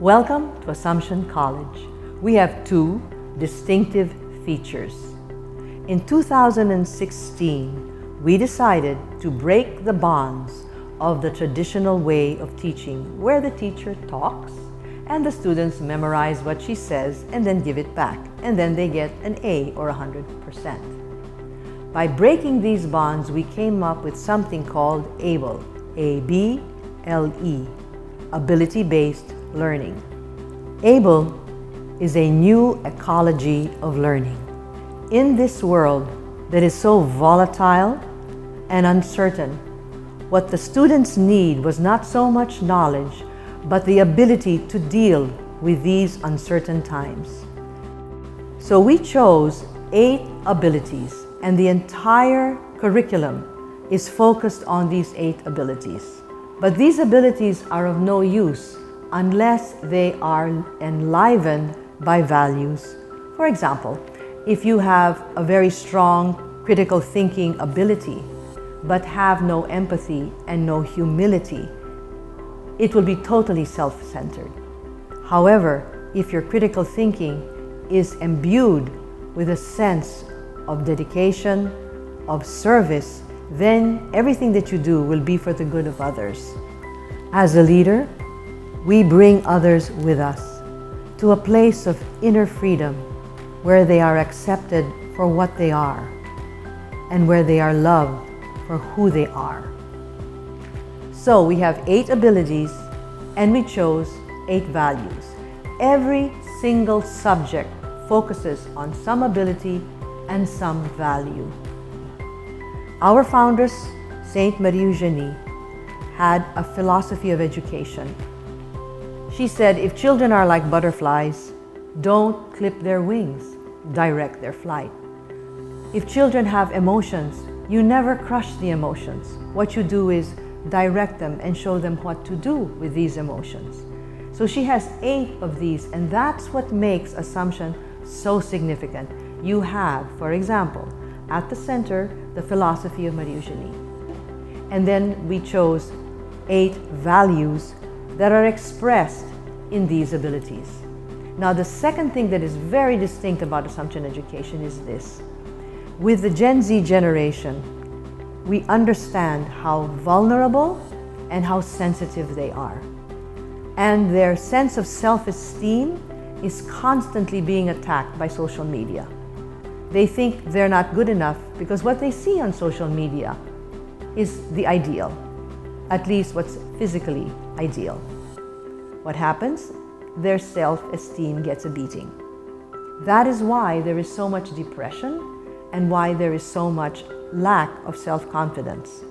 Welcome to Assumption College. We have two distinctive features. In 2016, we decided to break the bonds of the traditional way of teaching, where the teacher talks and the students memorize what she says and then give it back, and then they get an A or 100%. By breaking these bonds, we came up with something called ABLE, A-B-L-E, ability-based learning. ABLE is a new ecology of learning. In this world that is so volatile and uncertain, what the students need was not so much knowledge, but the ability to deal with these uncertain times. So we chose 8 abilities, and the entire curriculum is focused on these 8 abilities. But these abilities are of no use unless they are enlivened by values. For example, if you have a very strong critical thinking ability, but have no empathy and no humility, it will be totally self-centered. However, if your critical thinking is imbued with a sense of dedication, of service, then everything that you do will be for the good of others. As a leader, we bring others with us to a place of inner freedom where they are accepted for what they are and where they are loved for who they are. So we have 8 abilities and we chose 8 values. Every single subject focuses on some ability and some value. Our foundress, Saint Marie Eugenie, had a philosophy of education. She said, if children are like butterflies, don't clip their wings, direct their flight. If children have emotions, you never crush the emotions. What you do is direct them and show them what to do with these emotions. So she has 8 of these, and that's what makes Assumption so significant. You have, for example, at the center, the philosophy of Marie Eugenie. And then we chose 8 values that are expressed in these abilities. Now, the second thing that is very distinct about Assumption education is this. With the Gen Z generation, we understand how vulnerable and how sensitive they are. And their sense of self-esteem is constantly being attacked by social media. They think they're not good enough because what they see on social media is the ideal, at least what's physically ideal. What happens? Their self-esteem gets a beating. That is why there is so much depression and why there is so much lack of self-confidence.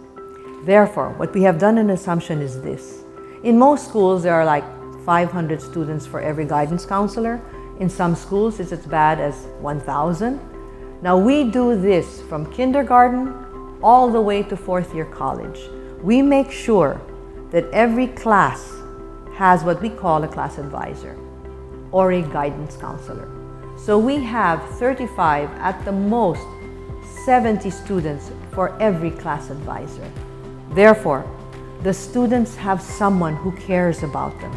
Therefore, what we have done in Assumption is this. In most schools, there are like 500 students for every guidance counselor. In some schools, it's as bad as 1,000. Now, we do this from kindergarten all the way to 4th year college. We make sure that every class has what we call a class advisor or a guidance counselor. So we have 35, at the most 70 students for every class advisor. Therefore, the students have someone who cares about them,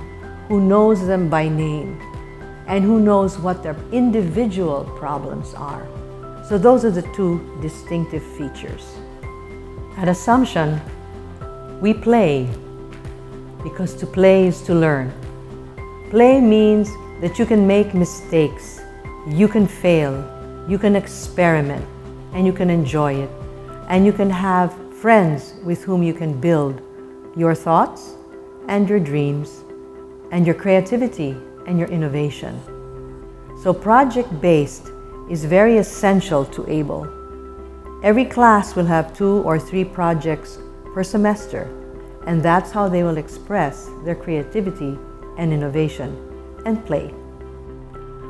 who knows them by name, and who knows what their individual problems are. So those are the 2 distinctive features. At Assumption, we play, because to play is to learn. Play means that you can make mistakes, you can fail, you can experiment, and you can enjoy it. And you can have friends with whom you can build your thoughts and your dreams and your creativity and your innovation. So project-based is very essential to ABLE. Every class will have 2 or 3 projects per semester, and that's how they will express their creativity and innovation and play.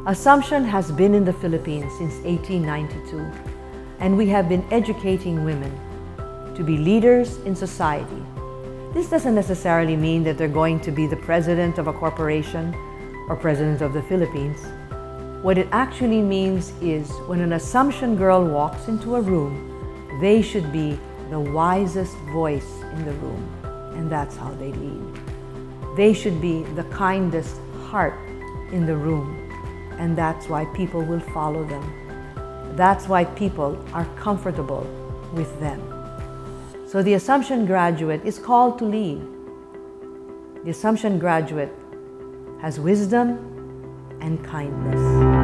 Assumption has been in the Philippines since 1892, and we have been educating women to be leaders in society. This doesn't necessarily mean that they're going to be the president of a corporation or president of the Philippines. What it actually means is when an Assumption girl walks into a room, they should be the wisest voice in the room, and that's how they lead. They should be the kindest, heart in the room, and that's why people will follow them. That's why people are comfortable with them. So the Assumption graduate is called to lead. The Assumption graduate has wisdom and kindness.